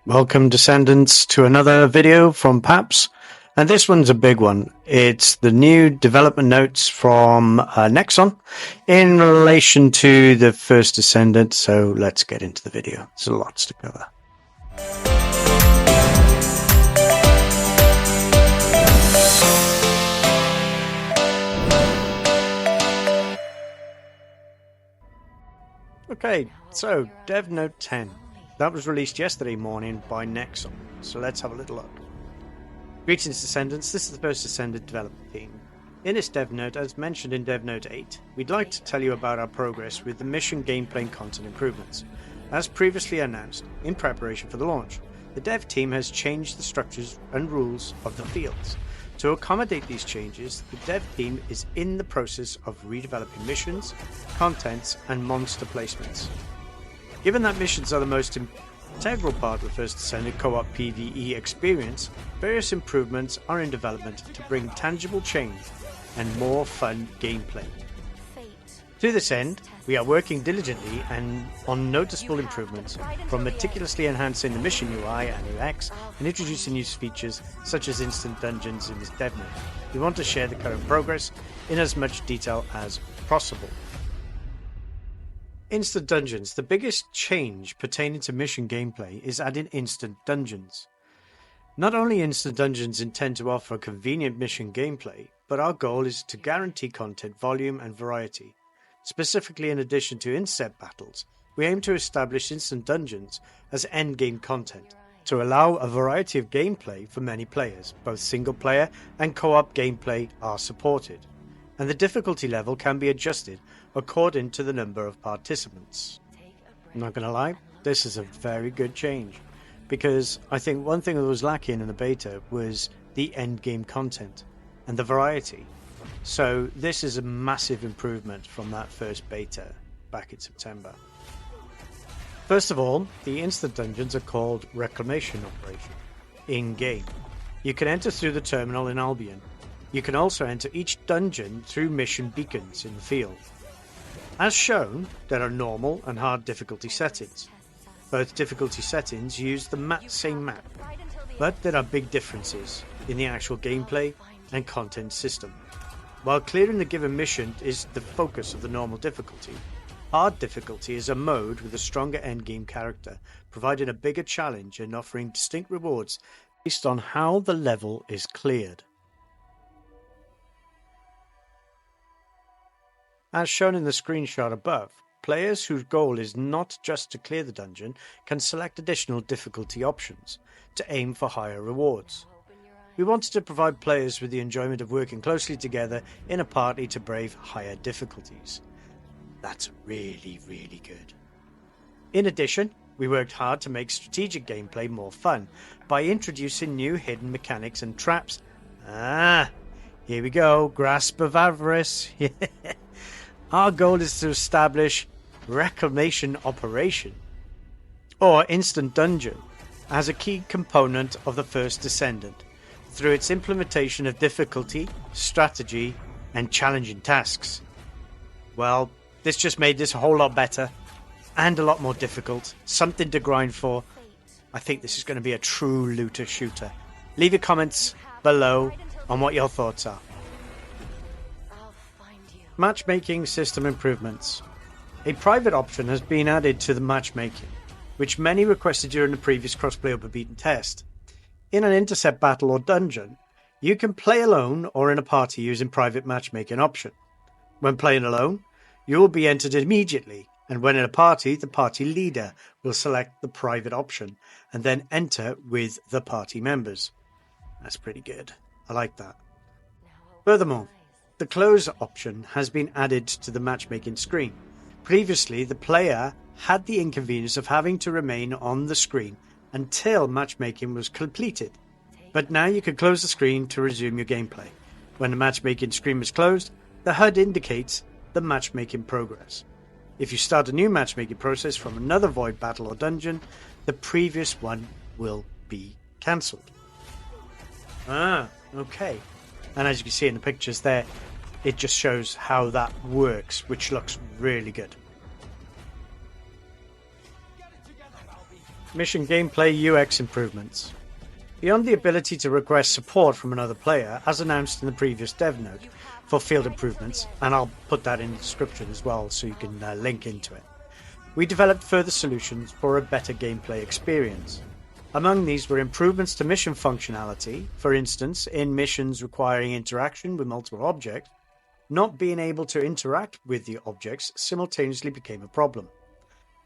Welcome, Descendants, to another video from Paps, and this one's a big one. It's the new development notes from Nexon in relation to the First Descendant, so let's get into the video. There's lots to cover. Okay, so Dev Note 10. That was released yesterday morning by Nexon, so let's have a little look. Greetings, Descendants. This is the First Descendant development team. In this Dev Note, as mentioned in Dev Note 8, we'd like to tell you about our progress with the mission gameplay and content improvements. As previously announced, in preparation for the launch, the dev team has changed the structures and rules of the fields. To accommodate these changes, the dev team is in the process of redeveloping missions, contents, and monster placements. Given that missions are the most integral part of the First Descendant co-op PvE experience, various improvements are in development to bring tangible change and more fun gameplay. To this end, we are working diligently and on noticeable improvements, from meticulously enhancing the mission UI and UX and introducing new features such as instant dungeons in this dev note. We want to share the current progress in as much detail as possible. Instant dungeons. The biggest change pertaining to mission gameplay is adding instant dungeons. Not only instant dungeons intend to offer convenient mission gameplay, but our goal is to guarantee content volume and variety. Specifically, in addition to in-set battles, we aim to establish instant dungeons as endgame content to allow a variety of gameplay for many players. Both single-player and co-op gameplay are supported, and the difficulty level can be adjusted according to the number of participants. I'm not going to lie, this is a very good change, because I think one thing that was lacking in the beta was the endgame content and the variety. So this is a massive improvement from that first beta back in September. First of all, the instant dungeons are called Reclamation Operation in-game. You can enter through the terminal in Albion. You can also enter each dungeon through mission beacons in the field. As shown, there are normal and hard difficulty settings. Both difficulty settings use the same map, but there are big differences in the actual gameplay and content system. While clearing the given mission is the focus of the normal difficulty, hard difficulty is a mode with a stronger endgame character, providing a bigger challenge and offering distinct rewards based on how the level is cleared. As shown in the screenshot above, players whose goal is not just to clear the dungeon can select additional difficulty options to aim for higher rewards. We wanted to provide players with the enjoyment of working closely together in a party to brave higher difficulties. That's really, really good. In addition, we worked hard to make strategic gameplay more fun by introducing new hidden mechanics and traps. Here we go, Grasp of Avarice. Our goal is to establish Reclamation Operation, or Instant Dungeon, as a key component of the First Descendant, through its implementation of difficulty, strategy, and challenging tasks. Well, this just made this a whole lot better, and a lot more difficult, something to grind for. I think this is going to be a true looter shooter. Leave your comments below on what your thoughts are. Matchmaking system improvements. A private option has been added to the matchmaking, which many requested during the previous crossplay open beta test. In an intercept battle or dungeon, you can play alone or in a party using private matchmaking option. When playing alone, you will be entered immediately, and when in a party, the party leader will select the private option and then enter with the party members. That's pretty good. I like that. Furthermore, the close option has been added to the matchmaking screen. Previously, the player had the inconvenience of having to remain on the screen until matchmaking was completed. But now you can close the screen to resume your gameplay. When the matchmaking screen is closed, the HUD indicates the matchmaking progress. If you start a new matchmaking process from another void battle or dungeon, the previous one will be cancelled. Okay. And as you can see in the pictures there, it just shows how that works, which looks really good. mission gameplay UX improvements. Beyond the ability to request support from another player, as announced in the previous dev note, for field improvements, and I'll put that in the description as well so you can link into it, we developed further solutions for a better gameplay experience. Among these were improvements to mission functionality. For instance, in missions requiring interaction with multiple objects, not being able to interact with the objects simultaneously became a problem.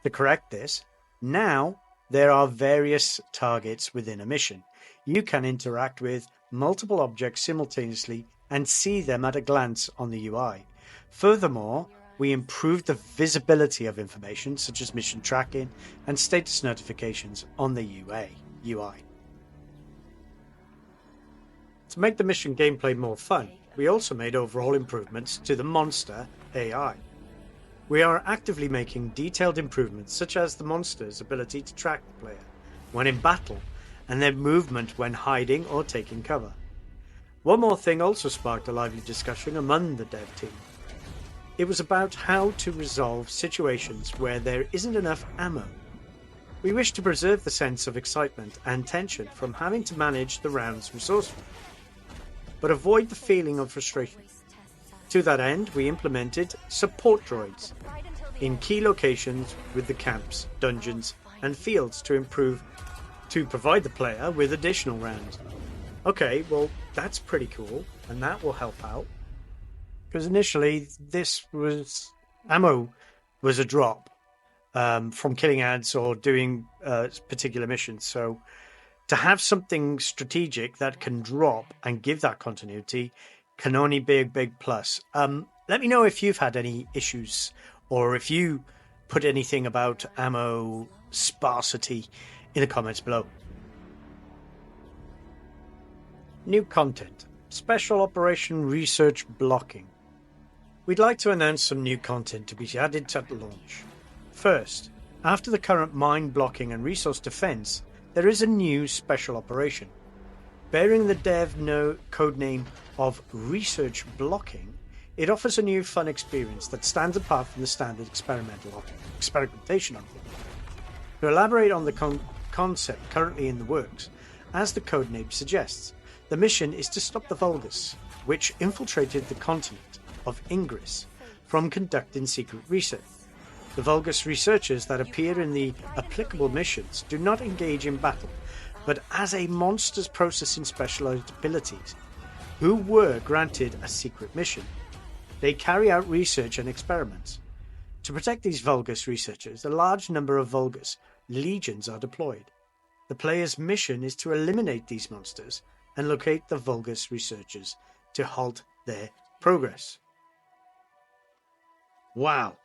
To correct this, now there are various targets within a mission. You can interact with multiple objects simultaneously and see them at a glance on the UI. Furthermore, we improved the visibility of information such as mission tracking and status notifications on the UI. To make the mission gameplay more fun, we also made overall improvements to the monster AI. We are actively making detailed improvements such as the monster's ability to track the player when in battle and their movement when hiding or taking cover. One more thing also sparked a lively discussion among the dev team. It was about how to resolve situations where there isn't enough ammo. We wish to preserve the sense of excitement and tension from having to manage the rounds resourcefully, but avoid the feeling of frustration. To that end, we implemented support droids in key locations with the camps, dungeons, and fields to provide the player with additional rounds. Okay, well, that's pretty cool, and that will help out. Because initially, ammo was a drop from killing ads or doing particular missions. So to have something strategic that can drop and give that continuity can only be a big plus. Let me know if you've had any issues or if you put anything about ammo sparsity in the comments below. New content. Special Operation Research Blocking. We'd like to announce some new content to be added at launch. First, after the current mine blocking and resource defense, there is a new special operation. Bearing the dev codename of Research Blocking, it offers a new fun experience that stands apart from the standard experimentation of it. To elaborate on the concept currently in the works, as the codename suggests, the mission is to stop the Vulgus, which infiltrated the continent of Ingris, from conducting secret research. The Vulgus researchers that appear in the applicable missions do not engage in battle, but as a monsters processing specialized abilities, who were granted a secret mission. They carry out research and experiments. To protect these Vulgus researchers, a large number of Vulgus legions are deployed. The player's mission is to eliminate these monsters and locate the Vulgus researchers to halt their progress. Wow.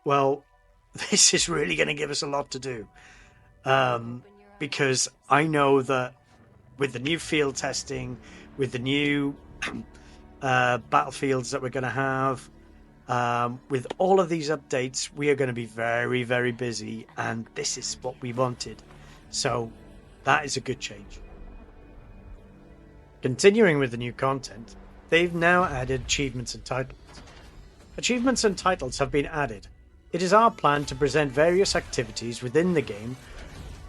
Well, this is really going to give us a lot to do. Because I know that with the new field testing, with the new battlefields that we're going to have, with all of these updates, we are going to be very, very busy, and this is what we wanted. So that is a good change. Continuing with the new content, they've now added achievements and titles. Achievements and titles have been added. It is our plan to present various activities within the game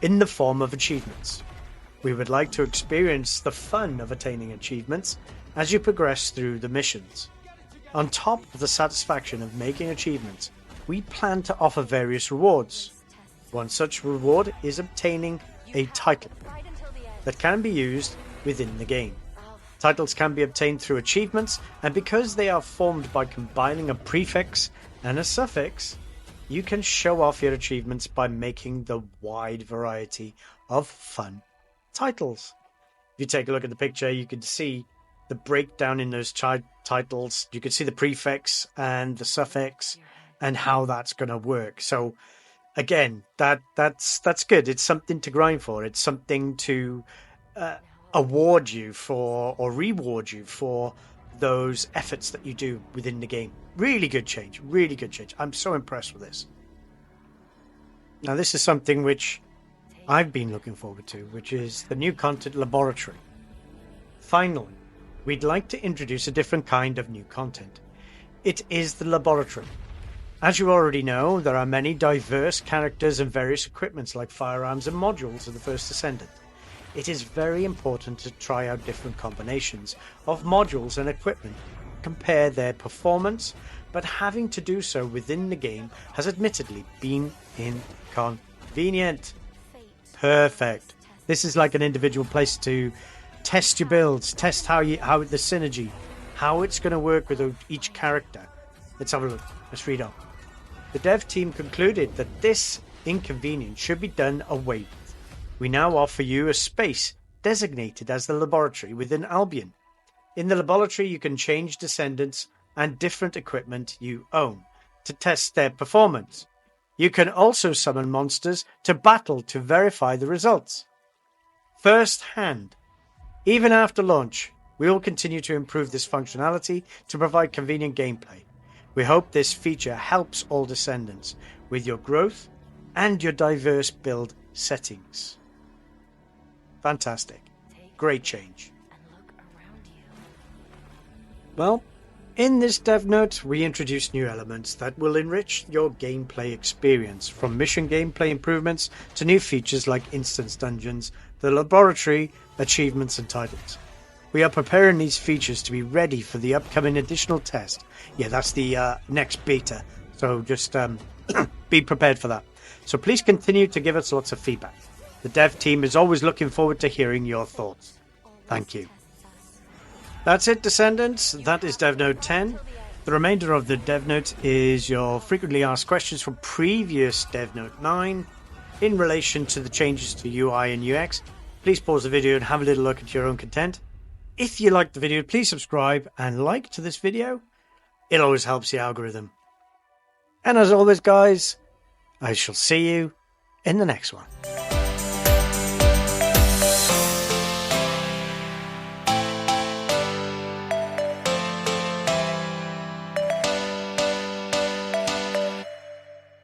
in the form of achievements. We would like to experience the fun of attaining achievements as you progress through the missions. On top of the satisfaction of making achievements, we plan to offer various rewards. One such reward is obtaining a title that can be used within the game. Titles can be obtained through achievements, and because they are formed by combining a prefix and a suffix, you can show off your achievements by making the wide variety of fun titles. If you take a look at the picture, you can see the breakdown in those titles. You can see the prefix and the suffix and how that's going to work. So again, that's good. It's something to grind for. It's something to award you for or reward you for those efforts that you do within the game. Really good change. Really good change. I'm so impressed with this. Now, this is something which I've been looking forward to, which is the new content laboratory. Finally, we'd like to introduce a different kind of new content. It is the laboratory. As you already know, there are many diverse characters and various equipments like firearms and modules in the First Descendant. It is very important to try out different combinations of modules and equipment, compare their performance, but having to do so within the game has admittedly been inconvenient. Perfect. This is like an individual place to test your builds, test how the synergy, how it's going to work with each character. Let's have a look. Let's read on. The dev team concluded that this inconvenience should be done away with. We now offer you a space designated as the laboratory within Albion. In the laboratory, you can change descendants and different equipment you own to test their performance. You can also summon monsters to battle to verify the results. First hand. Even after launch, we will continue to improve this functionality to provide convenient gameplay. We hope this feature helps all descendants with your growth and your diverse build settings. Fantastic. Great change. Well, in this dev note, we introduce new elements that will enrich your gameplay experience, from mission gameplay improvements to new features like instance dungeons, the laboratory, achievements and titles. We are preparing these features to be ready for the upcoming additional test. Yeah, that's the next beta, so just be prepared for that. So please continue to give us lots of feedback. The dev team is always looking forward to hearing your thoughts. Thank you. That's it, Descendants. That is Dev Note 10. The remainder of the Dev Note is your frequently asked questions from previous Dev Note 9 in relation to the changes to UI and UX. Please pause the video and have a little look at your own content. If you liked the video, please subscribe and like to this video. It always helps the algorithm. And as always, guys, I shall see you in the next one.